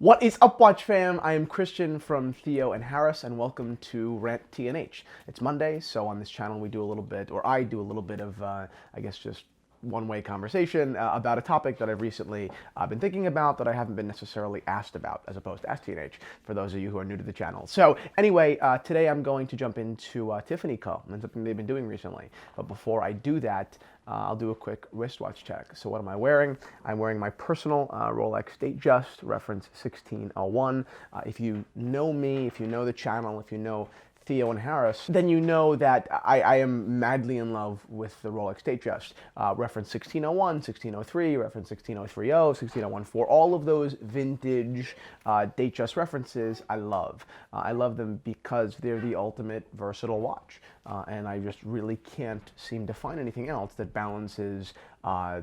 What is up, Watch fam? I am Christian from Theo and Harris, and welcome to Rant&h. It's Monday, so on this channel we do a little bit, or I do a little bit of, I guess, just one-way conversation about a topic that I've recently been thinking about that I haven't been necessarily asked about, as opposed to Ask T&H, for those of you who are new to the channel. So anyway, today I'm going to jump into Tiffany Co. and something they've been doing recently. But before I do that, I'll do a quick wristwatch check. So what am I wearing? I'm wearing my personal Rolex Datejust, reference 1601. If you know me, if you know the channel, if you know Theo and Harris, then you know that I am madly in love with the Rolex Datejust. Reference 1601, 1603, reference 16030, 16014, all of those vintage Datejust references I love. I love them because they're the ultimate versatile watch. And I just really can't seem to find anything else that balances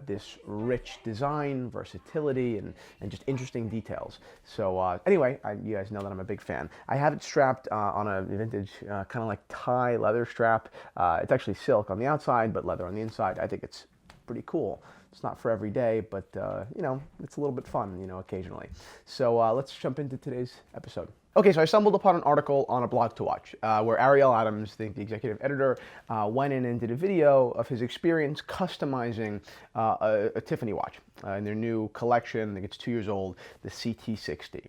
this rich design, versatility, and just interesting details. So anyway, you guys know that I'm a big fan. I have it strapped on a vintage kind of like tie leather strap. It's actually silk on the outside, but leather on the inside. I think it's pretty cool. It's not for every day, but you know, it's a little bit fun, you know, occasionally. So let's jump into today's episode. Okay, so I stumbled upon an article on a blog to watch where Ariel Adams, the executive editor, went in and did a video of his experience customizing a Tiffany watch in their new collection. I think it's 2 years old, the CT60.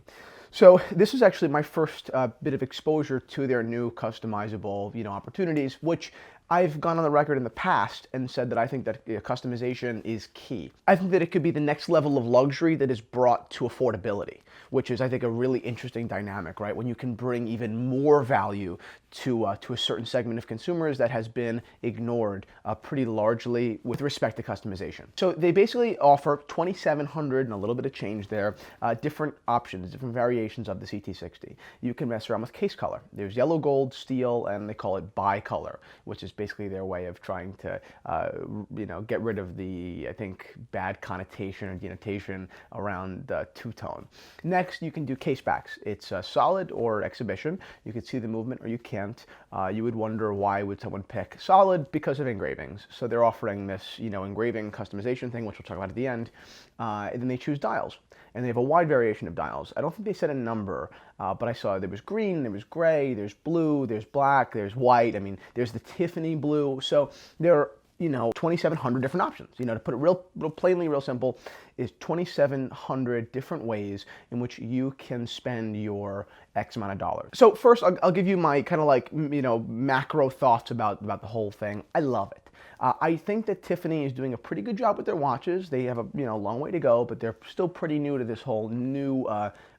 So this is actually my first bit of exposure to their new customizable, you know, opportunities, which I've gone on the record in the past and said that I think that customization is key. I think that it could be the next level of luxury that is brought to affordability, which is, I think, a really interesting dynamic, right? When you can bring even more value to a certain segment of consumers that has been ignored pretty largely with respect to customization. So they basically offer 2,700 and a little bit of change there, different options, different variations of the CT60. You can mess around with case color. There's yellow, gold, steel, and they call it bicolor, which is basically their way of trying to, you know, get rid of the, I think, bad connotation or denotation around the two-tone. Next, you can do case backs. It's solid or exhibition. You can see the movement or you can't. You would wonder, why would someone pick solid? Because of engravings. So they're offering this, you know, engraving customization thing, which we'll talk about at the end. And then they choose dials. And they have a wide variation of dials. I don't think they said a number, but I saw there was green, there was gray, there's blue, there's black, there's white. I mean, there's the Tiffany blue. So there are, you know, 2,700 different options. You know, to put it real plainly, real simple, is 2,700 different ways in which you can spend your X amount of dollars. So first, I'll give you my kind of like, you know, macro thoughts about the whole thing. I love it. I think that Tiffany is doing a pretty good job with their watches. They have a, you know, long way to go, but they're still pretty new to this whole new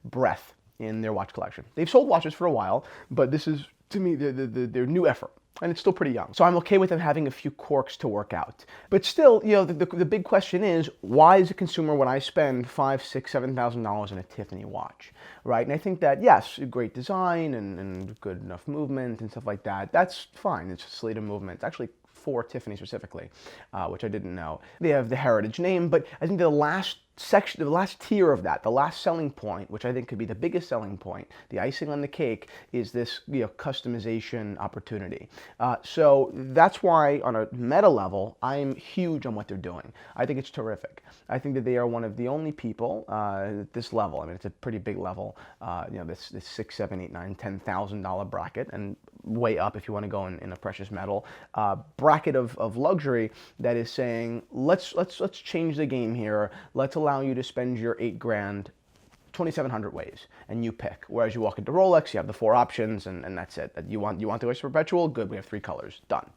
breadth in their watch collection. They've sold watches for a while, but this is, to me, their new effort. And it's still pretty young. So I'm okay with them having a few quirks to work out. But still, you know, the big question is, why as a consumer would I spend $5,000, $6,000, $7,000 on a Tiffany watch, right? And I think that, yes, great design and good enough movement and stuff like that, that's fine. It's just Sleeta movement. It's actually for Tiffany specifically, which I didn't know. They have the heritage name, but I think the last section, the last tier of that, the last selling point, which I think could be the biggest selling point, the icing on the cake, is this, you know, customization opportunity. So that's why, on a meta level, I'm huge on what they're doing. I think it's terrific. I think that they are one of the only people at this level. I mean, it's a pretty big level. You know, this $6,000, $7,000, $8,000, $10,000 bracket, and way up if you want to go in a precious metal bracket of luxury that is saying, let's change the game here. Let's allow you to spend your $8,000 2,700 ways, and you pick. Whereas you walk into Rolex, you have the 4 options, and that's it. You want the Oyster Perpetual? Good, we have 3 colors. Done.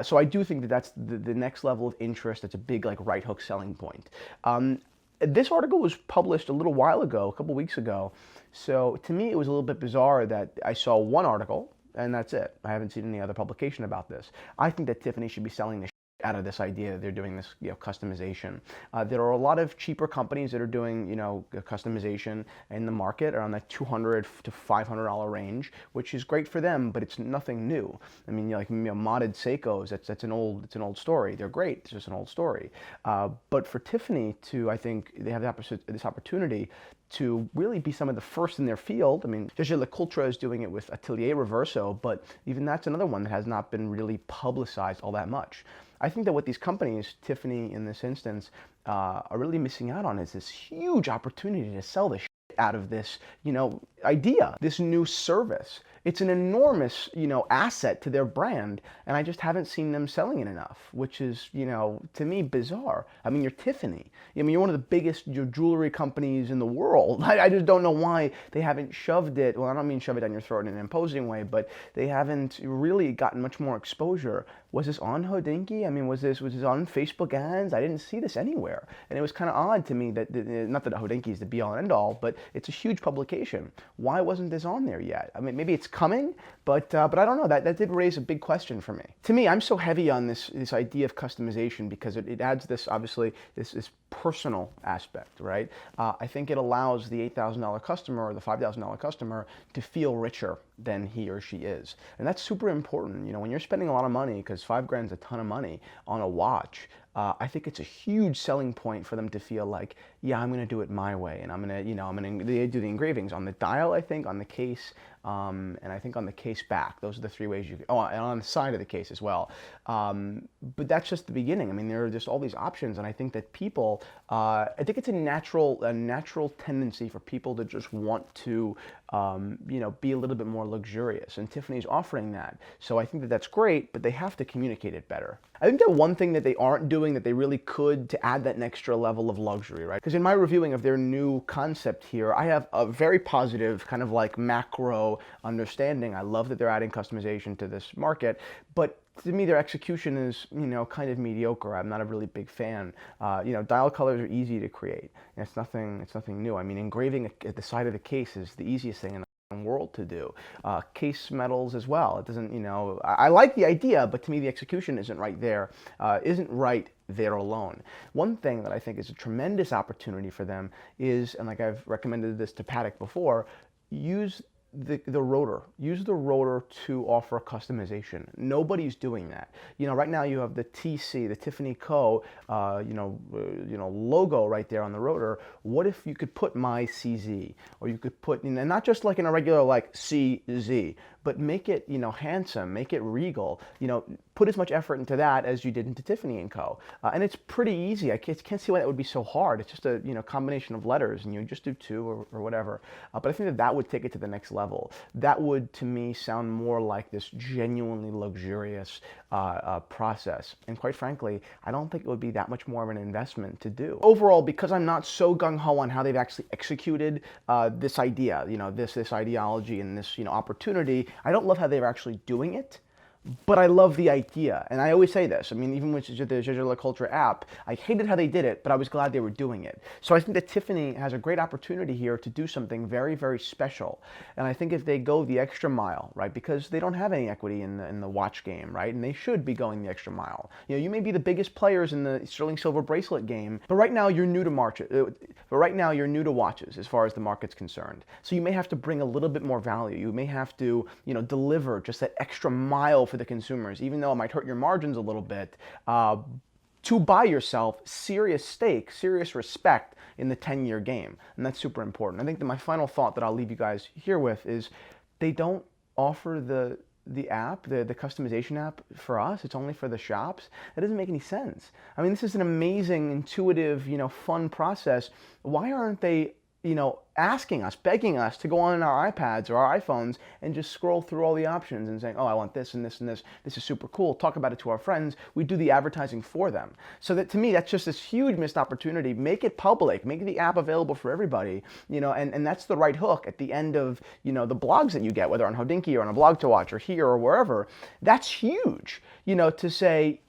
So I do think that that's the next level of interest. That's a big, like, right hook selling point. This article was published a little while ago, a couple weeks ago. So to me, it was a little bit bizarre that I saw one article, and that's it. I haven't seen any other publication about this. I think that Tiffany should be selling this out of this idea that they're doing this, you know, customization. There are a lot of cheaper companies that are doing, you know, customization in the market around that $200 to $500 range, which is great for them, but it's nothing new. I mean, like, you know, modded Seikos, it's an old story. They're great. It's just an old story. But for Tiffany to, I think they have this opportunity to really be some of the first in their field. I mean, Jaeger-LeCoultre is doing it with Atelier Reverso, but even that's another one that has not been really publicized all that much. I think that what these companies, Tiffany in this instance, are really missing out on is this huge opportunity to sell this shit out of this, idea, this new service. It's an enormous, asset to their brand, and I just haven't seen them selling it enough, which is, to me, bizarre. I mean, you're Tiffany. I mean, you're one of the biggest jewelry companies in the world. I just don't know why they haven't shoved it. Well, I don't mean shove it down your throat in an imposing way, but they haven't really gotten much more exposure. Was this on Hodinkee? I mean, was this on Facebook ads? I didn't see this anywhere, and it was kind of odd to me that, not that Hodinkee is the be-all and end-all, but it's a huge publication. Why wasn't this on there yet? I mean, maybe it's coming, but I don't know. That did raise a big question for me. To me, I'm so heavy on this idea of customization because it adds this, obviously, this personal aspect, right? I think it allows the $8,000 customer or the $5,000 customer to feel richer than he or she is. And that's super important. When you're spending a lot of money, because $5,000 is a ton of money on a watch, I think it's a huge selling point for them to feel like, yeah, I'm going to do it my way, and they do the engravings on the dial, I think, on the case, and I think on the case back. Those are the three ways and on the side of the case as well. But that's just the beginning. I mean, there are just all these options, and I think that people, I think it's a natural tendency for people to just want to, be a little bit more luxurious, and Tiffany's offering that. So I think that that's great, but they have to communicate it better. I think the one thing that they aren't doing that they really could to add that extra level of luxury, right? Because in my reviewing of their new concept here, I have a very positive kind of like macro understanding. I love that they're adding customization to this market, but to me, their execution is, kind of mediocre. I'm not a really big fan. Dial colors are easy to create. And it's nothing new. I mean, engraving at the side of the case is the easiest thing in the world to do. Case metals as well. It doesn't, I like the idea, but to me, the execution isn't right there. Isn't right there alone. One thing that I think is a tremendous opportunity for them is, and like I've recommended this to Patek before, use the rotor. Use the rotor to offer customization. Nobody's doing that. Right now you have the TC, the Tiffany Co, logo right there on the rotor. What if you could put my CZ, or you could put, and not just like in a regular like CZ, but make it, handsome, make it regal, put as much effort into that as you did into Tiffany Co. And it's pretty easy. I can't see why that would be so hard. It's just a, combination of letters, and you just do two or whatever. But I think that would take it to the next level. That would, to me, sound more like this genuinely luxurious process. And quite frankly, I don't think it would be that much more of an investment to do. Overall, because I'm not so gung-ho on how they've actually executed this idea, this ideology and this, opportunity, I don't love how they're actually doing it. But I love the idea, and I always say this. I mean, even with the Digital Culture app, I hated how they did it, but I was glad they were doing it. So I think that Tiffany has a great opportunity here to do something very, very special. And I think if they go the extra mile, right, because they don't have any equity in the watch game, right, and they should be going the extra mile. You may be the biggest players in the sterling silver bracelet game, but right now you're new to watches as far as the market's concerned. So you may have to bring a little bit more value. You may have to, deliver just that extra mile for the consumers, even though it might hurt your margins a little bit, to buy yourself serious stake, serious respect in the 10-year game. And that's super important. I think that my final thought that I'll leave you guys here with is they don't offer the app, the customization app for us. It's only for the shops. That doesn't make any sense. I mean, this is an amazing, intuitive, fun process. Why aren't they, asking us, begging us to go on our iPads or our iPhones and just scroll through all the options and saying, oh, I want this and this and this. This is super cool. Talk about it to our friends. We do the advertising for them. So that, to me, that's just this huge missed opportunity. Make it public. Make the app available for everybody. And that's the right hook at the end of, the blogs that you get, whether on Hodinkee or on a blog to watch or here or wherever. That's huge, to say,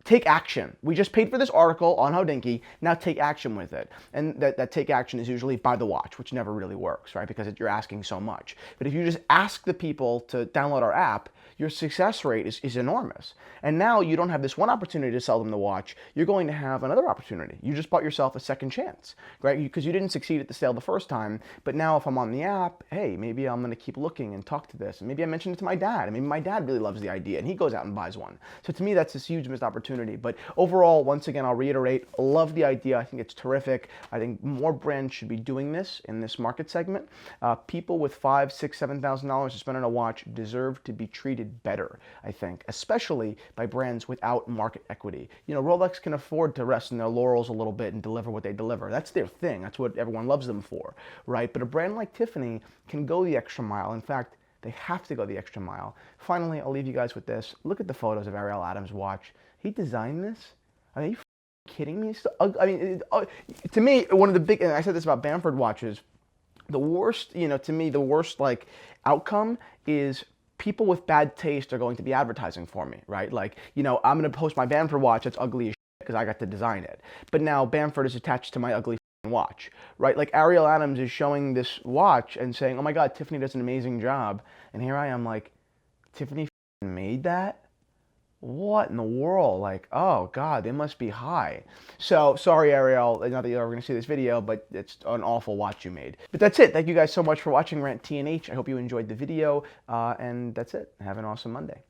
take action. We just paid for this article on Hodinkee, now take action with it. And that take action is usually buy the watch, which never really works, right? Because you're asking so much. But if you just ask the people to download our app, your success rate is enormous. And now you don't have this one opportunity to sell them the watch, you're going to have another opportunity. You just bought yourself a second chance, right? Because you didn't succeed at the sale the first time, but now if I'm on the app, hey, maybe I'm gonna keep looking and talk to this, and maybe I mentioned it to my dad, and maybe my dad really loves the idea, and he goes out and buys one. So to me, that's this huge missed opportunity. But overall, once again, I'll reiterate, love the idea. I think it's terrific. I think more brands should be doing this in this market segment. People with $5,000, $6,000, $7,000 to spend on a watch deserve to be treated treated better, I think, especially by brands without market equity. You know, Rolex can afford to rest in their laurels a little bit and deliver what they deliver. That's their thing. That's what everyone loves them for, right? But a brand like Tiffany can go the extra mile. In fact, they have to go the extra mile. Finally, I'll leave you guys with this. Look at the photos of Ariel Adams' watch. He designed this? Are you kidding me? I mean, to me, one of the big, and I said this about Bamford watches, the worst, you know, to me, the worst like outcome is people with bad taste are going to be advertising for me, right? Like, you know, I'm going to post my Bamford watch that's ugly as shit because I got to design it. But now Bamford is attached to my ugly watch, right? Like Ariel Adams is showing this watch and saying, oh my God, Tiffany does an amazing job. And here I am like, Tiffany made that? What in the world? Like, oh God, they must be high. So sorry, Ariel, not that you're ever gonna see this video, but it's an awful watch you made. But that's it. Thank you guys so much for watching Rant&h. I hope you enjoyed the video, and that's it. Have an awesome Monday.